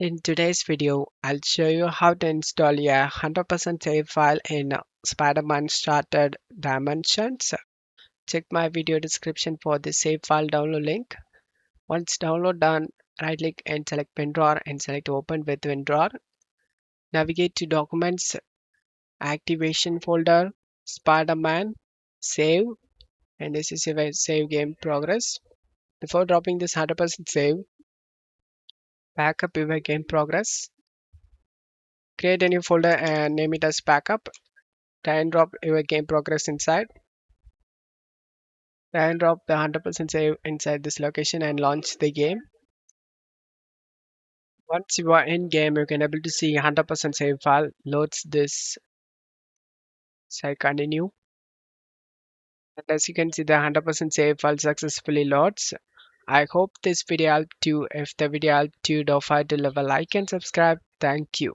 In today's video, I'll show you how to install a 100% save file in Spider-Man Started Dimensions. Check my video description for the save file download link. Once download done, right click and select WinRAR and select Open with WinRAR. Navigate to Documents, Activation folder, Spider-Man, Save, and this is your save game progress. Before dropping this 100% save, back up your game progress. Create a new folder and name it as backup. Drag and drop your game progress inside. Drag and drop the 100% save inside this location and launch the game. Once you are in game, you can able to see 100% save file loads this. So I continue. And as you can see, the 100% save file successfully loads. I hope this video helped you. If the video helped you, don't forget to leave a like and subscribe. Thank you.